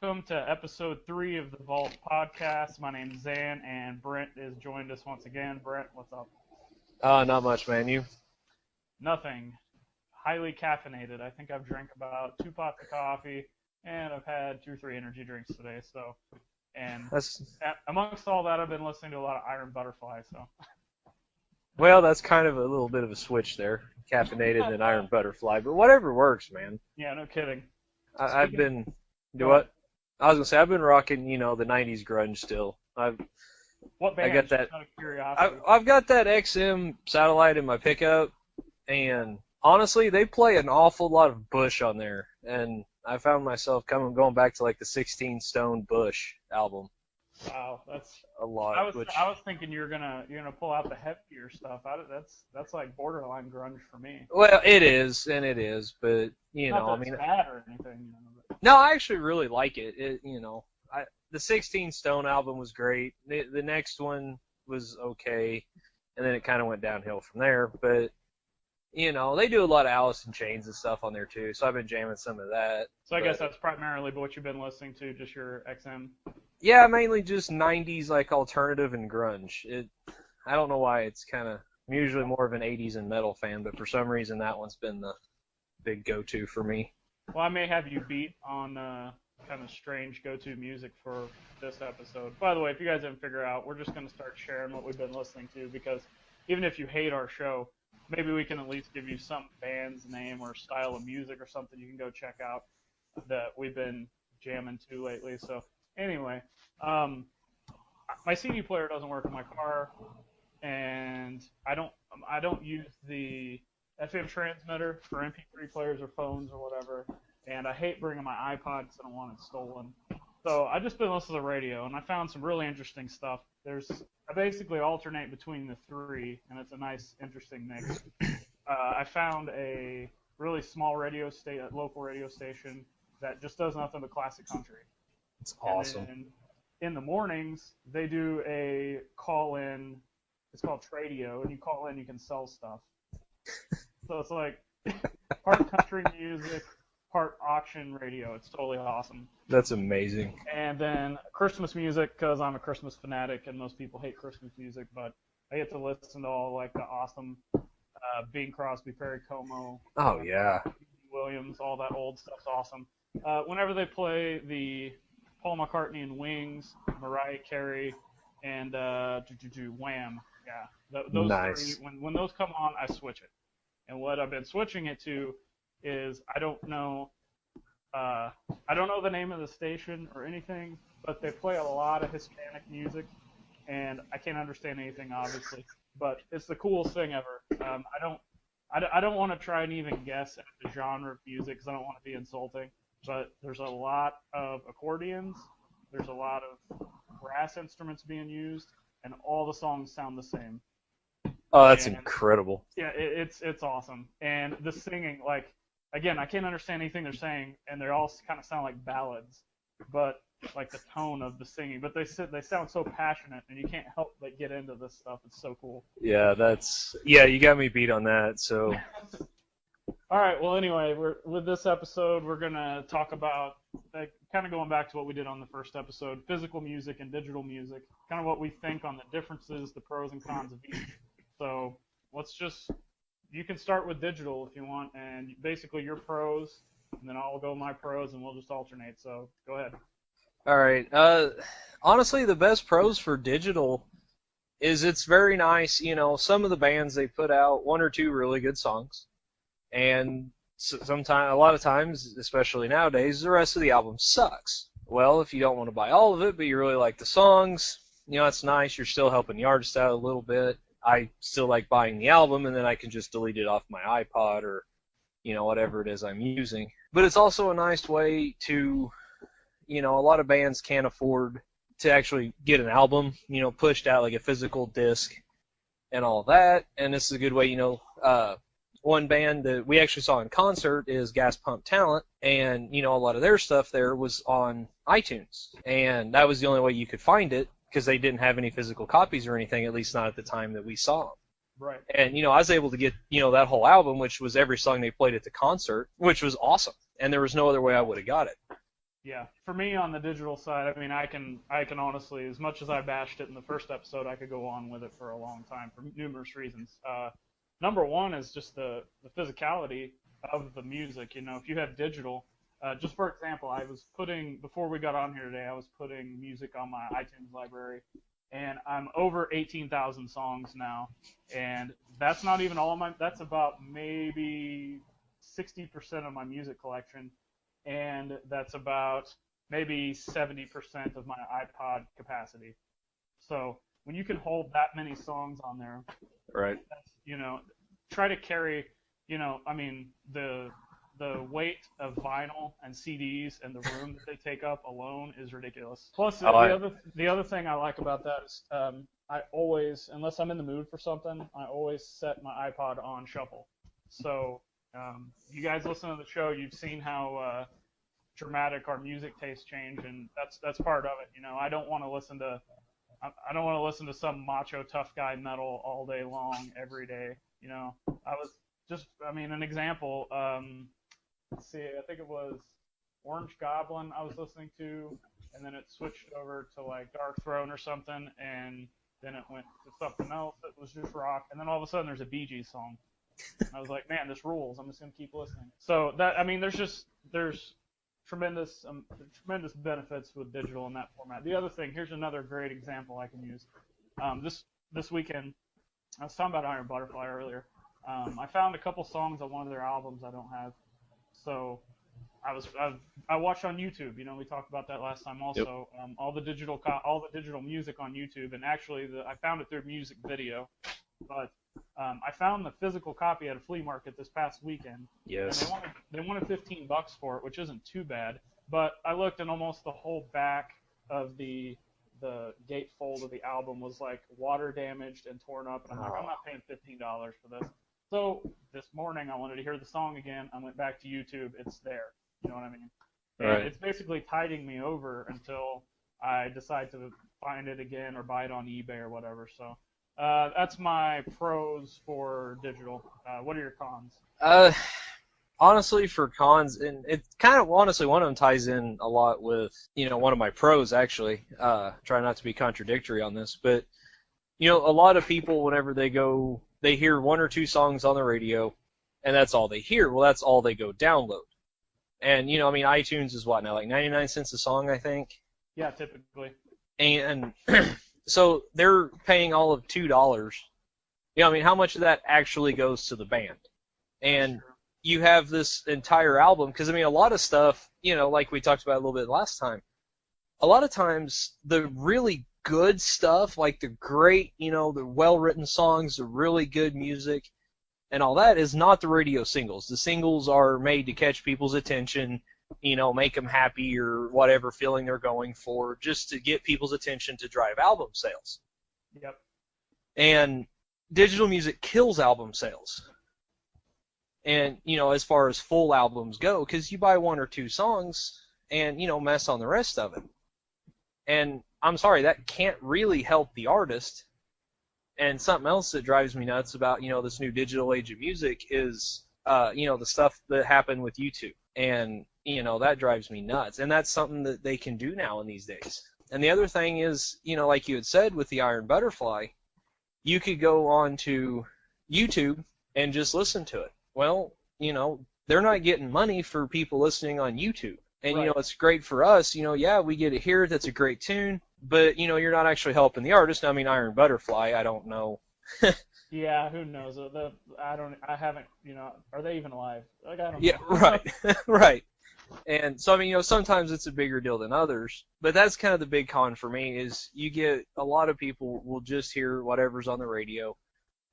welcome to episode 3 of the Vault podcast. My name is Zan, and Brent is joined us once again. Brent, what's up? Not much, man. You? Nothing. Highly caffeinated. I think I've drank about 2 pots of coffee, and I've had 2 or 3 energy drinks today. Amongst all that, I've been listening to a lot of Iron Butterfly. Well, that's kind of a little bit of a switch there, caffeinated and Iron Butterfly, but whatever works, man. Yeah, no kidding. I've been, do what? I was gonna say I've been rocking, the '90s grunge still. What band? I got that. Out of curiosity. I've got that XM satellite in my pickup, and honestly, they play an awful lot of Bush on there, and I found myself going back to like the 16 Stone Bush album. Wow, that's a lot. I was thinking you're gonna pull out the heavier stuff. That's like borderline grunge for me. Well, it is, but Not that it's bad or anything. No, I actually really like it. The 16 Stone album was great. The next one was okay, and then it kind of went downhill from there. But they do a lot of Alice in Chains and stuff on there too, so I've been jamming some of that. So I guess that's primarily what you've been listening to, just your XM. Yeah, mainly just 90s like alternative and grunge. I don't know why it's kind of. I'm usually more of an 80s and metal fan, but for some reason that one's been the big go-to for me. Well, I may have you beat on kind of strange go-to music for this episode. By the way, if you guys haven't figured out, we're just going to start sharing what we've been listening to, because even if you hate our show, maybe we can at least give you some band's name or style of music or something you can go check out that we've been jamming to lately. So anyway, my CD player doesn't work in my car, and I don't use the FM transmitter for MP3 players or phones or whatever, and I hate bringing my iPod because I don't want it stolen. So I just been listening to the radio, and I found some really interesting stuff. I basically alternate between the 3, and it's a nice, interesting mix. I found a really small local radio station that just does nothing but classic country. It's awesome. And in the mornings, they do a call-in. It's called Tradio, and you call in, you can sell stuff. So it's like part country music, part auction radio. It's totally awesome. That's amazing. And then Christmas music, because I'm a Christmas fanatic, and most people hate Christmas music, but I get to listen to all like the awesome Bing Crosby, Perry Como. Oh yeah. Williams, all that old stuff's awesome. Whenever they play the Paul McCartney and Wings, Mariah Carey, and Wham, yeah, those nice. 3. When those come on, I switch it. And what I've been switching it to is I don't know the name of the station or anything, but they play a lot of Hispanic music, and I can't understand anything obviously, but it's the coolest thing ever. I don't want to try and even guess at the genre of music because I don't want to be insulting, but there's a lot of accordions, there's a lot of brass instruments being used, and all the songs sound the same. Oh, that's incredible. Yeah, it's awesome. And the singing, like, again, I can't understand anything they're saying, and they all kind of sound like ballads, but like the tone of the singing. But they sound so passionate, and you can't help but get into this stuff. It's so cool. Yeah, you got me beat on that. So. All right. Well, anyway, with this episode, we're gonna talk about kind of going back to what we did on the first episode: physical music and digital music. Kind of what we think on the differences, the pros and cons of each. So you can start with digital if you want, and basically your pros, and then I'll go my pros, and we'll just alternate. So go ahead. All right. Honestly, the best pros for digital is it's very nice. Some of the bands, they put out 1 or 2 really good songs, and a lot of times, especially nowadays, the rest of the album sucks. Well, if you don't want to buy all of it, but you really like the songs, it's nice. You're still helping the artist out a little bit. I still like buying the album, and then I can just delete it off my iPod or, whatever it is I'm using. But it's also a nice way to, a lot of bands can't afford to actually get an album, pushed out like a physical disc and all that. And this is a good way, one band that we actually saw in concert is Gas Pump Talent, and, a lot of their stuff there was on iTunes. And that was the only way you could find it, because they didn't have any physical copies or anything, at least not at the time that we saw them. Right. And, I was able to get, that whole album, which was every song they played at the concert, which was awesome. And there was no other way I would have got it. Yeah, for me on the digital side, I mean, I can honestly, as much as I bashed it in the first episode, I could go on with it for a long time for numerous reasons. Number one is just the physicality of the music. You know, if you have digital, just for example, I was putting before we got on here today, I was putting music on my iTunes library, and I'm over 18,000 songs now, and that's not even all of my. That's about maybe 60% of my music collection, and that's about maybe 70% of my iPod capacity. So when you can hold that many songs on there, Right. that's, try to carry, I mean, the weight of vinyl and CDs and the room that they take up alone is ridiculous. Plus, Oh, the other thing I like about that is I always, unless I'm in the mood for something, I always set my iPod on shuffle. So you guys listen to the show, you've seen how dramatic our music tastes change, and that's part of it. I don't want to listen to I don't want to listen to some macho tough guy metal all day long every day. I was I mean, an example. Let's see, I think it was Orange Goblin I was listening to, and then it switched over to like Dark Throne or something, and then it went to something else that was just rock, and then all of a sudden there's a Bee Gees song. I was like, man, this rules. I'm just gonna keep listening. So that, I mean, there's tremendous benefits with digital in that format. The other thing, here's another great example I can use. This weekend, I was talking about Iron Butterfly earlier. I found a couple songs on one of their albums I don't have, so I watched on YouTube. We talked about that last time also. Yep. All the digital music on YouTube, and actually I found it through music video, but I found the physical copy at a flea market this past weekend. Yes. And they wanted $15 for it, which isn't too bad. But I looked, and almost the whole back of the gatefold of the album was like water damaged and torn up, and I'm like, I'm not paying $15 for this. So this morning I wanted to hear the song again. I went back to YouTube. It's there. You know what I mean? And Right. it's basically tiding me over until I decide to find it again or buy it on eBay or whatever. So that's my pros for digital. What are your cons? Honestly, for cons, and it kind of honestly one of them ties in a lot with one of my pros actually. Try not to be contradictory on this, but a lot of people whenever they hear one or two songs on the radio, and that's all they hear. Well, that's all they go download. And I mean, iTunes is what now, like 99 cents a song, I think. Yeah, typically. And so they're paying all of $2. I mean, how much of that actually goes to the band? And you have this entire album, because I mean, a lot of stuff, like we talked about a little bit last time, a lot of times the really good stuff, like the great, the well-written songs, the really good music, and all that is not the radio singles. The singles are made to catch people's attention, make them happy or whatever feeling they're going for, just to get people's attention to drive album sales. Yep. And digital music kills album sales. And, as far as full albums go, because you buy one or two songs and, mess on the rest of it. And I'm sorry, that can't really help the artist. And something else that drives me nuts about, this new digital age of music is, the stuff that happened with YouTube. And, that drives me nuts. And that's something that they can do now in these days. And the other thing is, like you had said with the Iron Butterfly, you could go on to YouTube and just listen to it. Well, they're not getting money for people listening on YouTube. And, Right. It's great for us. Yeah, we get it here. That's a great tune. But, you're not actually helping the artist. I mean, Iron Butterfly, I don't know. Yeah, who knows? I haven't, are they even alive? Like, I don't Yeah, know. right. Right. And so, I mean, sometimes it's a bigger deal than others. But that's kind of the big con for me is you get a lot of people will just hear whatever's on the radio.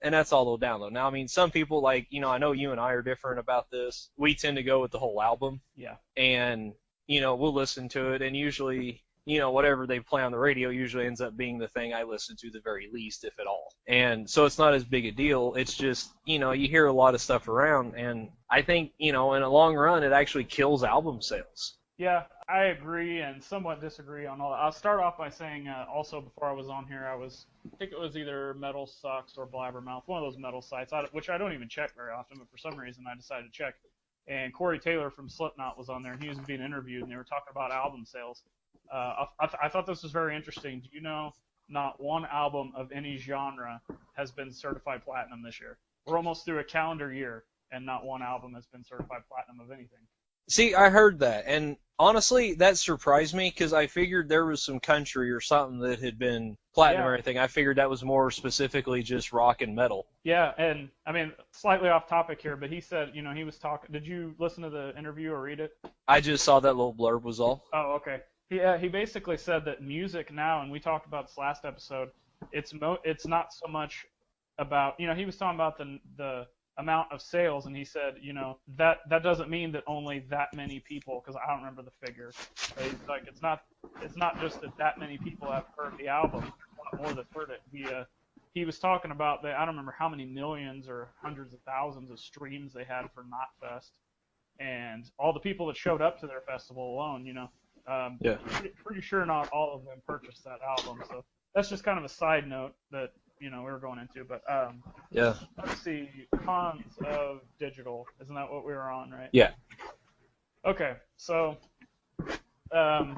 And that's all they'll download. Now, I mean, some people, like, I know you and I are different about this. We tend to go with the whole album. Yeah. And, we'll listen to it. And usually, whatever they play on the radio usually ends up being the thing I listen to the very least, if at all. And so it's not as big a deal. It's just, you hear a lot of stuff around. And I think, in a long run, it actually kills album sales. Yeah, I agree and somewhat disagree on all that. I'll start off by saying also before I was on here, I think it was either Metal Sucks or Blabbermouth, one of those metal sites, which I don't even check very often, but for some reason I decided to check. and Corey Taylor from Slipknot was on there, and he was being interviewed, and they were talking about album sales. I thought this was very interesting. Do you know not one album of any genre has been certified platinum this year? We're almost through a calendar year, and not one album has been certified platinum of anything. See, I heard that, and honestly, that surprised me because I figured there was some country or something that had been platinum or anything. I figured that was more specifically just rock and metal. Yeah, and I mean, slightly off topic here, but he said, you know, he was talking. Did you listen to the interview or read it? I just saw that little blurb was all. Oh, okay. He basically said that music now, and we talked about this last episode. It's not so much about, you know, he was talking about the amount of sales, and he said, you know, that doesn't mean that only that many people, because I don't remember the figure. He's like, it's not just that many people have heard the album. There's a lot more that's heard it. He was talking about that. I don't remember how many millions or hundreds of thousands of streams they had for Knotfest, and all the people that showed up to their festival alone. You know, pretty sure not all of them purchased that album. So that's just kind of a side note that, you know, we were going into, but let's see, cons of digital. Isn't that what we were on, right? Yeah. Okay, so I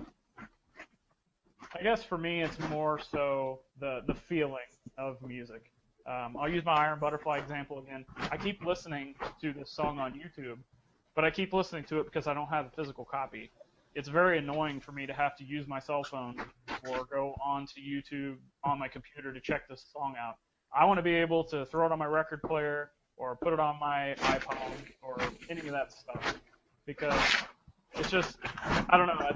guess for me it's more so the feeling of music. I'll use my Iron Butterfly example again. I keep listening to this song on YouTube, but I keep listening to it because I don't have a physical copy. It's very annoying for me to have to use my cell phone or go onto YouTube on my computer to check this song out. I want to be able to throw it on my record player or put it on my iPod or any of that stuff, because it's just, I don't know, I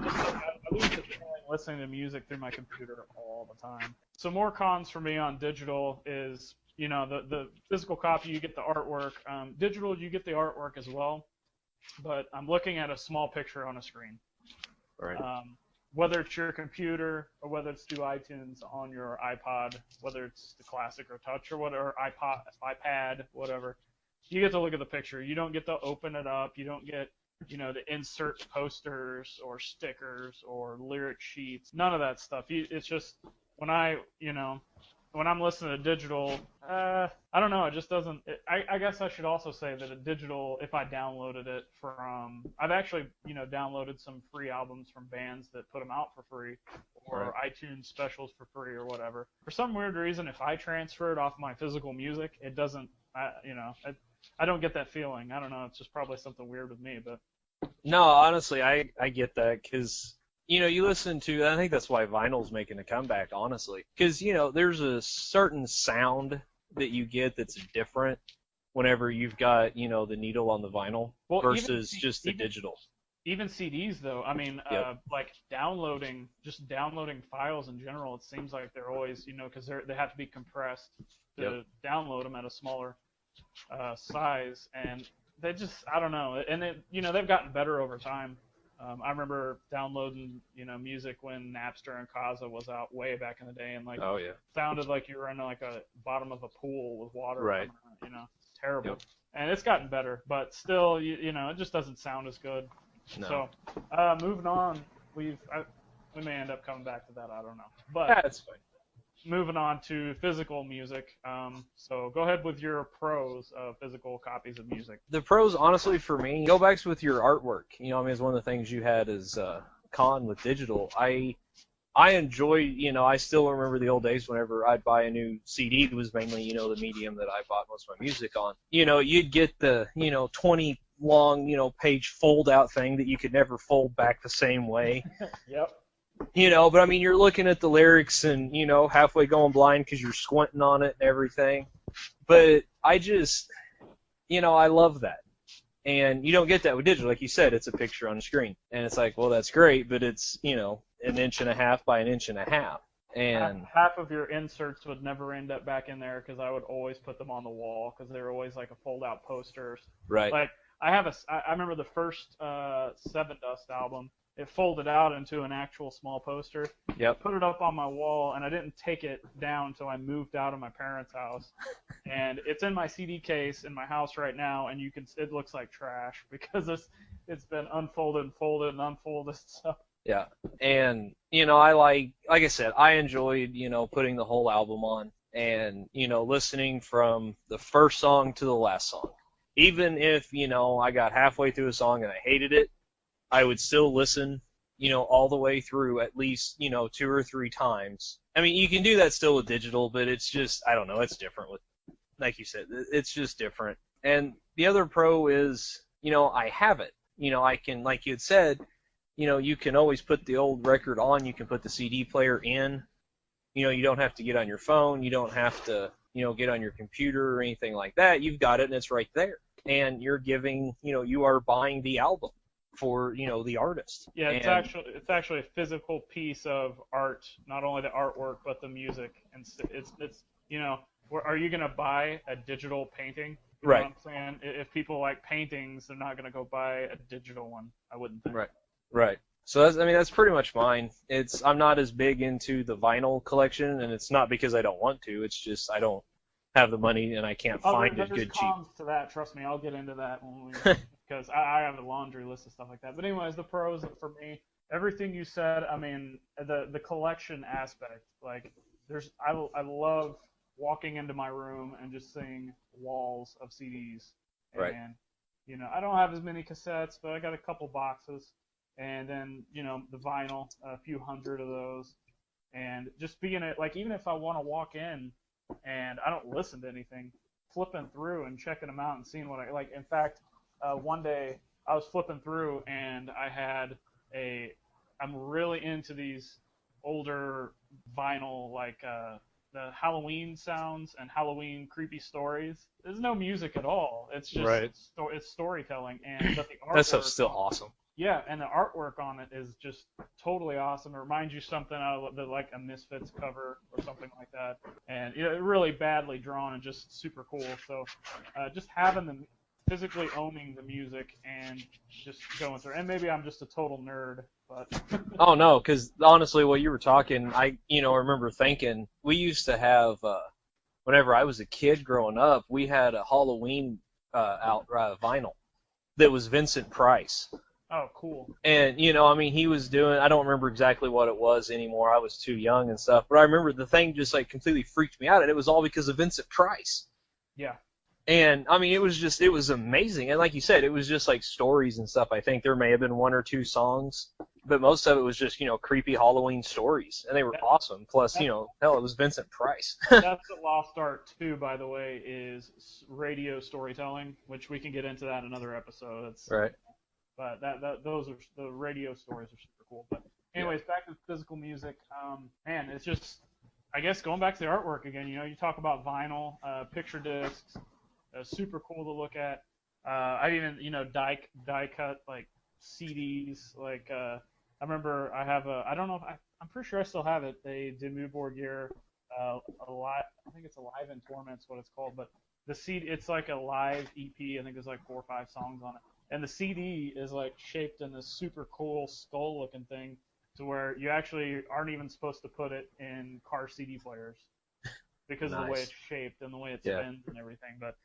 lose the feeling listening to music through my computer all the time. So more cons for me on digital is, you know, the physical copy, you get the artwork. Digital, you get the artwork as well, but I'm looking at a small picture on a screen. Right. Whether it's your computer or whether it's through iTunes on your iPod, whether it's the Classic or Touch or whatever, iPad, whatever, you get to look at the picture. You don't get to open it up. You don't get, you know, to insert posters or stickers or lyric sheets. None of that stuff. It's just when I'm listening to digital, I don't know, it just doesn't, I guess I should also say that a digital, if I downloaded it from, I've actually, you know, downloaded some free albums from bands that put them out for free, or iTunes specials for free or whatever. For some weird reason, if I transfer it off my physical music, it doesn't, I don't get that feeling. I don't know, it's just probably something weird with me, but. No, honestly, I get that, because you know, you listen to, I think that's why vinyl's making a comeback, honestly. Because, you know, there's a certain sound that you get that's different whenever you've got, you know, the needle on the vinyl versus just the digital. Even CDs, though, I mean, like downloading files in general, it seems like they're always, you know, because they have to be compressed to download them at a smaller size. And they just, I don't know. And, you know, they've gotten better over time. I remember downloading, you know, music when Napster and Kazaa was out way back in the day, and like, sounded like you were in like a bottom of a pool with water. Right. You know, it's terrible. And it's gotten better, but still, you know, it just doesn't sound as good. No. So, moving on, we may end up coming back to that. I don't know, but that's fine. Moving on to physical music. So go ahead with your pros of physical copies of music. The pros, honestly, for me, go back with your artwork. You know, I mean, it's one of the things you had as con with digital. I enjoy, you know, I still remember the old days whenever I'd buy a new CD. It was mainly, you know, the medium that I bought most of my music on. You know, you'd get the, you know, 20 long, you know, page fold out thing that you could never fold back the same way. Yep. You know, but I mean, you're looking at the lyrics and, you know, halfway going blind because you're squinting on it and everything. But I just, you know, I love that. And you don't get that with digital. Like you said, it's a picture on the screen. And it's like, well, that's great, but it's, you know, 1.5 inches by 1.5 inches. And half of your inserts would never end up back in there because I would always put them on the wall because they were always like a fold-out posters. Right. Like, I remember the first Seven Dust album. It folded out into an actual small poster. Yep. Put it up on my wall, and I didn't take it down until I moved out of my parents' house. And it's in my CD case in my house right now, and it looks like trash because it's been unfolded and folded and unfolded. So. Yeah, and you know, like I said, I enjoyed, you know, putting the whole album on and, you know, listening from the first song to the last song. even if, I got halfway through a song and I hated it, I would still listen, all the way through at least, 2 or 3 times. I mean, you can do that still with digital, but it's just, I don't know, it's different with, like you said, it's just different. And the other pro is, I have it. I can, like you had said, you can always put the old record on, you can put the CD player in. You don't have to get on your phone, you don't have to, get on your computer or anything like that. You've got it and it's right there. And you're giving, you are buying the album for, the artist. Yeah, it's actually a physical piece of art, not only the artwork but the music. And it's are you gonna buy a digital painting? You know right. what I'm saying? If people like paintings, they're not gonna go buy a digital one. I wouldn't think. Right. So that's pretty much mine. I'm not as big into the vinyl collection, and it's not because I don't want to. It's just I don't have the money and I can't find it good cheap. There's cons to that. Trust me, I'll get into that when we because I have a laundry list of stuff like that. But anyways, the pros for me, everything you said. I mean, the collection aspect. Like, I love walking into my room and just seeing walls of CDs. Right. And I don't have as many cassettes, but I got a couple boxes. And then, the vinyl, a few hundred of those. And just being it, like, even if I want to walk in and I don't listen to anything, flipping through and checking them out and seeing what I like. In fact, one day I was flipping through and I'm really into these older vinyl, like, the Halloween sounds and Halloween creepy stories. There's no music at all. It's just, it's storytelling. But the artwork, that stuff's still awesome. Yeah, and the artwork on it is just totally awesome. It reminds you something out of like a Misfits cover or something like that. And really badly drawn and just super cool. So just having them physically owning the music and just going through. And maybe I'm just a total nerd, but. Oh no, because honestly, while you were talking, I remember thinking we used to have whenever I was a kid growing up, we had a Halloween vinyl that was Vincent Price. Oh, cool. And, he was doing, I don't remember exactly what it was anymore. I was too young and stuff. But I remember the thing just, like, completely freaked me out. And it was all because of Vincent Price. Yeah. And, it was amazing. And like you said, it was just, like, stories and stuff. I think there may have been 1 or 2 songs. But most of it was just, creepy Halloween stories. And they were awesome. Plus, hell, it was Vincent Price. That's the lost art, too, by the way, is radio storytelling, which we can get into that in another episode. Right. But those are the radio stories are super cool. But anyways, back to physical music. Man, it's just, I guess going back to the artwork again. You talk about vinyl, picture discs, super cool to look at. I even die cut like CDs. Like I remember I have I don't know if I'm pretty sure I still have it. A Dimmu Borgir, I think it's Alive in Torment's what it's called. But the CD, it's like a live EP. I think there's like 4 or 5 songs on it. And the CD is like shaped in this super cool skull-looking thing, to where you actually aren't even supposed to put it in car CD players because of the way it's shaped and the way it spins and everything. But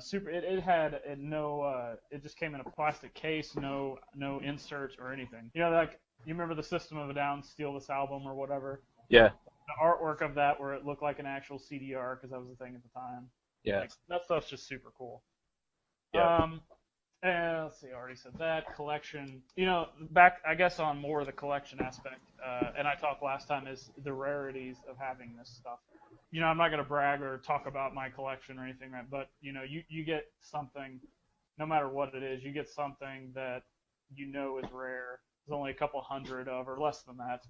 super. It had no. It just came in a plastic case, no inserts or anything. Like you remember the System of a Down Steal This Album or whatever. Yeah. The artwork of that, where it looked like an actual CDR, because that was the thing at the time. Yeah. Like, that stuff's just super cool. Yeah. And let's see, I already said that. Collection. Back, I guess, on more of the collection aspect, and I talked last time, is the rarities of having this stuff. I'm not going to brag or talk about my collection or anything, right? But, you get something, no matter what it is, you get something that is rare. There's only a couple hundred of, or less than that.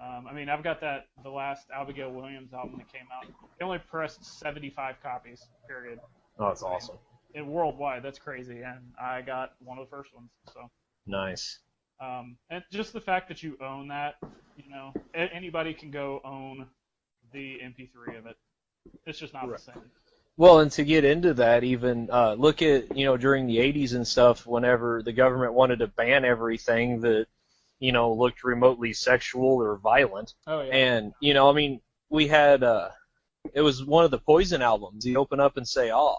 I've got the last Abigail Williams album that came out. They only pressed 75 copies, period. Oh, that's awesome. And worldwide, that's crazy, and I got one of the first ones. So nice. And just the fact that you own that, anybody can go own the MP3 of it. It's just not the same. Well, and to get into that, even look at during the 80s and stuff, whenever the government wanted to ban everything that looked remotely sexual or violent. Oh yeah. And we had it was one of the Poison albums. You open up and say, "Oh."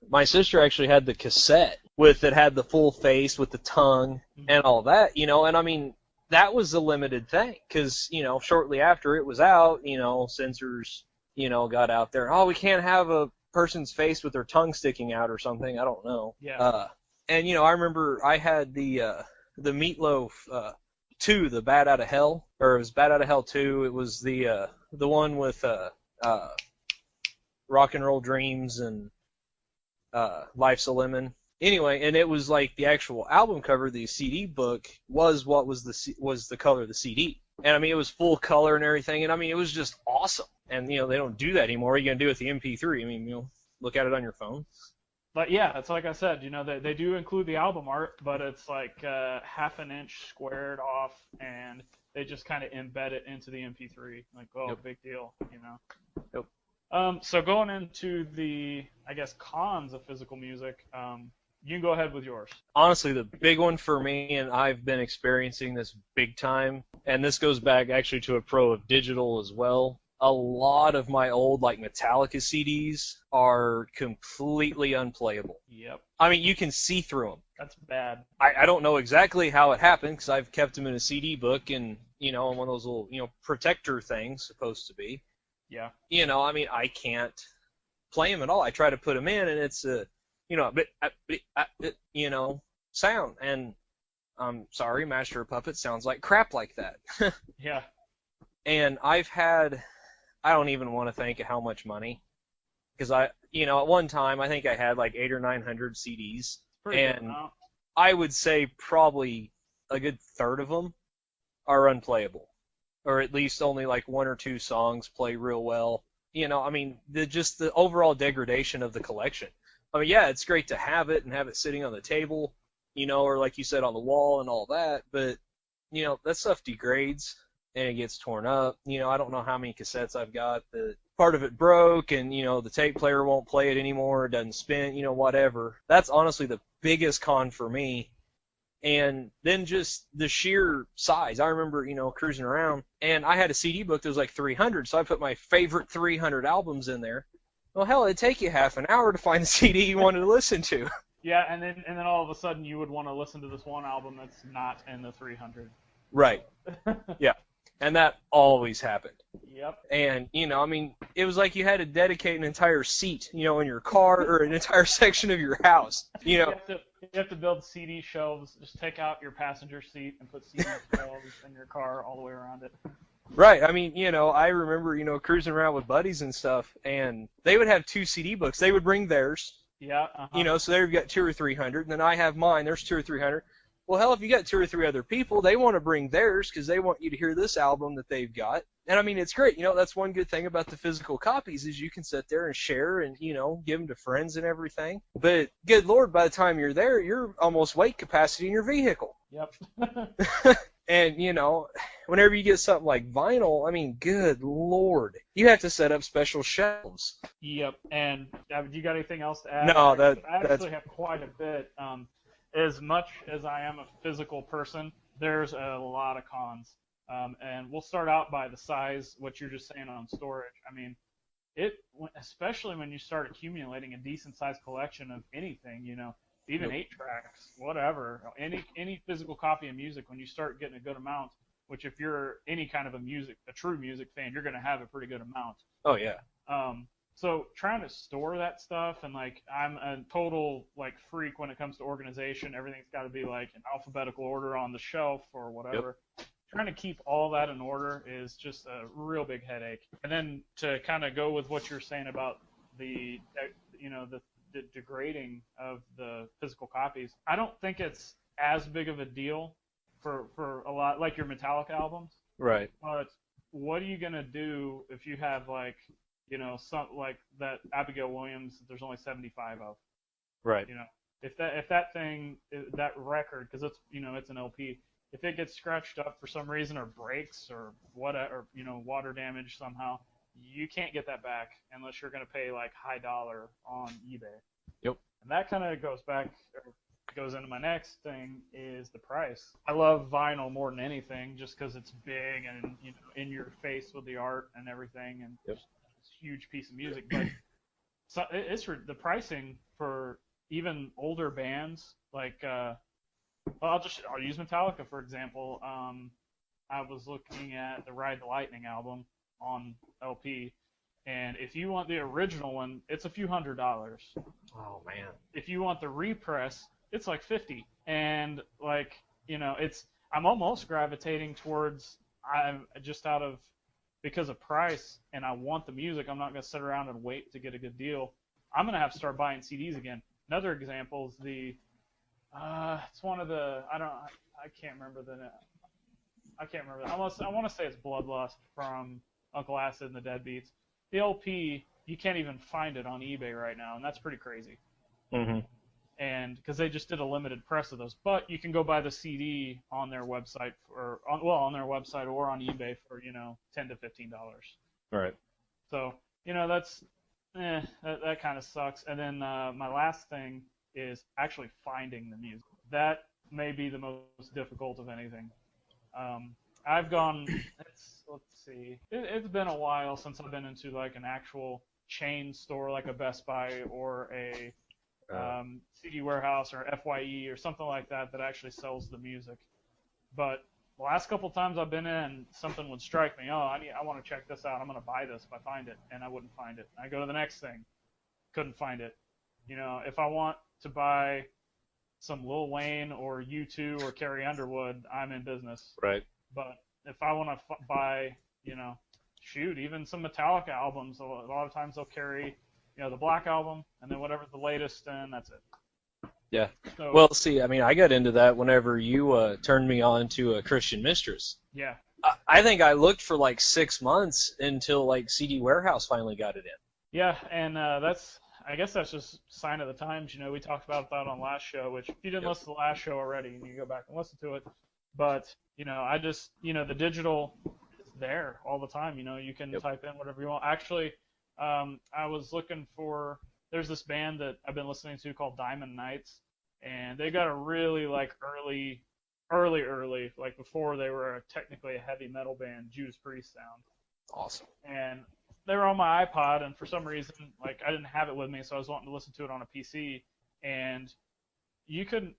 My sister actually had the cassette that had the full face with the tongue and all that, and that was a limited thing, because, shortly after it was out, censors, got out there, oh, we can't have a person's face with their tongue sticking out or something. I don't know. Yeah. And I remember I had the Meatloaf 2, the Bad Out of Hell, or it was Bad Out of Hell 2. It was the one with Rock and Roll Dreams and Life's a Lemon. Anyway, and it was like the actual album cover, the CD book was what was the color of the CD. And I mean, it was full color and everything, and I mean, it was just awesome. And they don't do that anymore. What are you gonna do with the MP3? I mean, look at it on your phone. But yeah, it's like I said, they do include the album art, but it's like half an inch squared off, and they just kind of embed it into the MP3. Like, oh, Yep. big deal, Yep. So going into the, I guess, cons of physical music, you can go ahead with yours. Honestly, the big one for me, and I've been experiencing this big time, and this goes back actually to a pro of digital as well. A lot of my old like Metallica CDs are completely unplayable. Yep, I mean, you can see through them. that's bad. I don't know exactly how it happened because I've kept them in a CD book and in one of those little protector things supposed to be. Yeah. I mean, I can't play them at all. I try to put them in, and it's a sound. And I'm sorry, Master of Puppets sounds like crap like that. Yeah. And I don't even want to think of how much money, because at one time I think I had like 800 or 900 CDs, Pretty good and amount. I would say probably a good third of them are unplayable, or at least only like one or two songs play real well. I mean, just the overall degradation of the collection. I mean, yeah, it's great to have it and have it sitting on the table, or like you said, on the wall and all that, but that stuff degrades and it gets torn up. I don't know how many cassettes I've got that part of it broke, and the tape player won't play it anymore, it doesn't spin, whatever. That's honestly the biggest con for me. And then just the sheer size. I remember, cruising around, and I had a CD book that was like 300, so I put my favorite 300 albums in there. Well, hell, it'd take you half an hour to find the CD you wanted to listen to. Yeah, and then all of a sudden you would want to listen to this one album that's not in the 300. Right. Yeah. And that always happened. Yep. And, I mean, it was like you had to dedicate an entire seat, in your car or an entire section of your house. You have to build CD shelves. Just take out your passenger seat and put CD shelves in your car all the way around it. Right. I mean, I remember, cruising around with buddies and stuff, and they would have 2 CD books. They would bring theirs. Yeah. Uh-huh. So they've got 200 or 300, and then I have mine. There's 200 or 300. Well, hell, if you got 2 or 3 other people, they want to bring theirs because they want you to hear this album that they've got. And I mean, it's great. That's one good thing about the physical copies is you can sit there and share and, give them to friends and everything. But good Lord, by the time you're there, you're almost weight capacity in your vehicle. Yep. And, whenever you get something like vinyl, I mean, good Lord, you have to set up special shelves. Yep. And you got anything else to add? No, I actually have quite a bit. As much as I am a physical person, there's a lot of cons. And we'll start out by the size, what you're just saying on storage. I mean, especially when you start accumulating a decent sized collection of anything, even 8 tracks, whatever, any physical copy of music, when you start getting a good amount, which if you're any kind of a true music fan, you're going to have a pretty good amount. Oh, yeah. So trying to store that stuff, and like I'm a total like freak when it comes to organization. Everything's got to be like in alphabetical order on the shelf or whatever. Yep. Trying to keep all that in order is just a real big headache. And then to kind of go with what you're saying about the degrading of the physical copies, I don't think it's as big of a deal for a lot like your Metallica albums. Right. But what are you gonna do if you have like some like that Abigail Williams, there's only 75 of. Right. If that thing, that record, because it's it's an LP, if it gets scratched up for some reason or breaks or whatever, water damage somehow, you can't get that back unless you're gonna pay like high dollar on eBay. Yep. And that kind of goes into my next thing is the price. I love vinyl more than anything, just because it's big and in your face with the art and everything, and yep. Huge piece of music, but so it's the pricing for even older bands like I'll use Metallica for example. I was looking at the Ride the Lightning album on LP, And if you want the original one, it's a few $100s. Oh man. If you want the repress, it's like 50. And like, I'm almost gravitating towards, I'm just out of, because of price and I want the music, I'm not going to sit around and wait to get a good deal. I'm going to have to start buying CDs again. Another example is it's one of the, I can't remember the, I can't remember. I want to say it's Bloodlust from Uncle Acid and the Deadbeats. The LP, you can't even find it on eBay right now, and that's pretty crazy. Mm-hmm. And because they just did a limited press of those, but you can go buy the CD on their website on their website or on eBay for $10 to $15. Right. So that kind of sucks. And then my last thing is actually finding the music. That may be the most difficult of anything. I've gone. Let's see. It's been a while since I've been into like an actual chain store like a Best Buy or a CD Warehouse or FYE or something like that actually sells the music. But the last couple times I've been in, something would strike me. Oh, I want to check this out. I'm going to buy this if I find it, and I wouldn't find it. I go to the next thing, couldn't find it. If I want to buy some Lil Wayne or U2 or Carrie Underwood, I'm in business. Right. But if I want to buy, even some Metallica albums, a lot of times they'll carry, the Black Album and then whatever's the latest, and that's it. Yeah. So, Well, see, I mean, I got into that whenever you turned me on to a Christian Mistress. yeah. I think I looked for like 6 months until like CD Warehouse finally got it in. Yeah, and I guess that's just sign of the times. We talked about that on last show, which if you didn't listen to the last show already, you need to go back and listen to it. But, I just, the digital is there all the time. You can type in whatever you want. Actually, I was looking for, there's this band that I've been listening to called Diamond Knights, and they got a really like early, like before they were technically a heavy metal band, Judas Priest sound. Awesome. And they were on my iPod, and for some reason, like I didn't have it with me, so I was wanting to listen to it on a PC, and you couldn't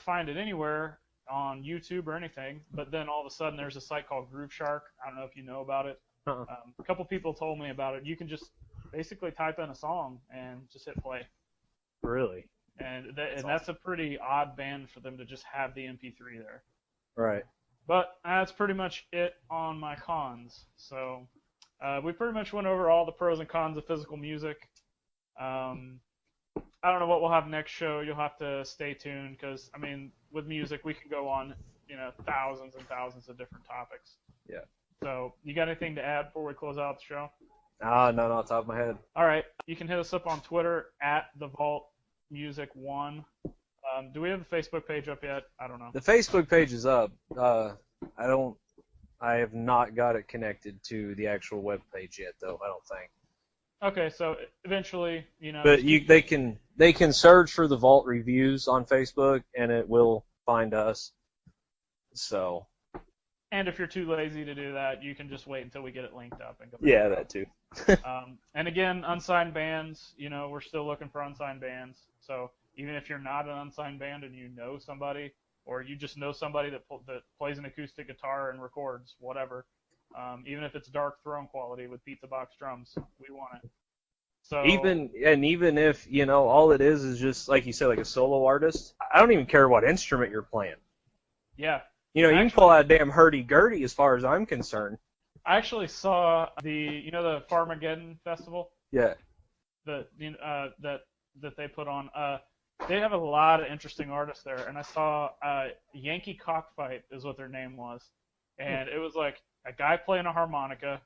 find it anywhere on YouTube or anything. But then all of a sudden, there's a site called Groove Shark. I don't know if you know about it. Uh-uh. A couple people told me about it. You can just basically type in a song and just hit play. Really? And that's a pretty odd band for them to just have the MP3 there. Right. But that's pretty much it on my cons. So we pretty much went over all the pros and cons of physical music. I don't know what we'll have next show. You'll have to stay tuned because, I mean, with music, we can go on, thousands and thousands of different topics. Yeah. So you got anything to add before we close out the show? Not off the top of my head. All right. You can hit us up on Twitter at The Vault Music 1. Do we have a Facebook page up yet? I don't know. The Facebook page is up. I have not got it connected to the actual web page yet, though. I don't think. Okay, so eventually, But they can search for the Vault Reviews on Facebook, and it will find us. So. And if you're too lazy to do that, you can just wait until we get it linked up and go. Yeah, that too. And again, unsigned bands. We're still looking for unsigned bands. So even if you're not an unsigned band and you know somebody, or you just know somebody that plays an acoustic guitar and records, whatever, even if it's Dark Throne quality with pizza box drums, we want it. So even if all it is just like you said, like a solo artist, I don't even care what instrument you're playing. Yeah. You can pull out a damn hurdy-gurdy as far as I'm concerned. I actually saw the Farmageddon festival. Yeah. That they put on. They have a lot of interesting artists there, and I saw Yankee Cockfight is what their name was, and it was like a guy playing a harmonica,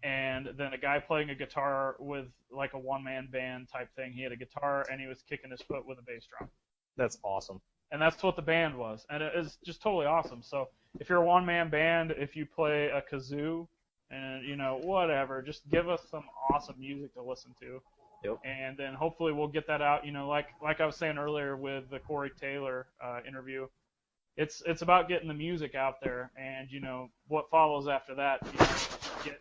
and then a guy playing a guitar with like a one-man band type thing. He had a guitar and he was kicking his foot with a bass drum. That's awesome. And that's what the band was, and it is just totally awesome. So if you're a one-man band, if you play a kazoo, and whatever, just give us some awesome music to listen to. Yep. And then hopefully we'll get that out. Like I was saying earlier with the Corey Taylor interview, it's about getting the music out there, and what follows after that, get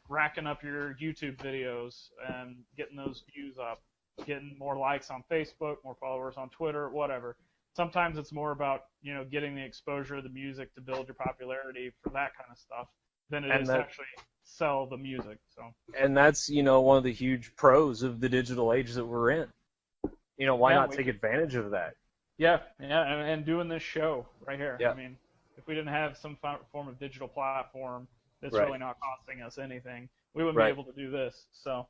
racking up your YouTube videos and getting those views up, getting more likes on Facebook, more followers on Twitter, whatever. Sometimes it's more about getting the exposure of the music to build your popularity for that kind of stuff than it is actually sell the music. So. And that's, one of the huge pros of the digital age that we're in. Why Yeah, not take advantage of that? Yeah, and doing this show right here. Yeah. I mean, if we didn't have some form of digital platform that's Right. really not costing us anything, we wouldn't Right. be able to do this. So,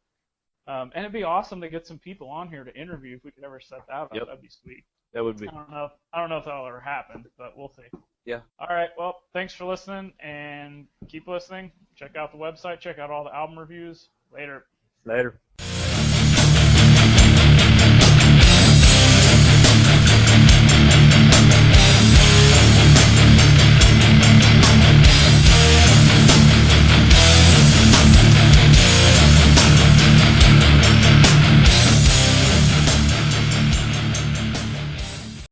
and it'd be awesome to get some people on here to interview if we could ever set that up. Yep. That'd be sweet. That would be. I don't know if that'll ever happen, but we'll see. Yeah. All right. Well, thanks for listening, and keep listening. Check out the website. Check out all the album reviews. Later. Later.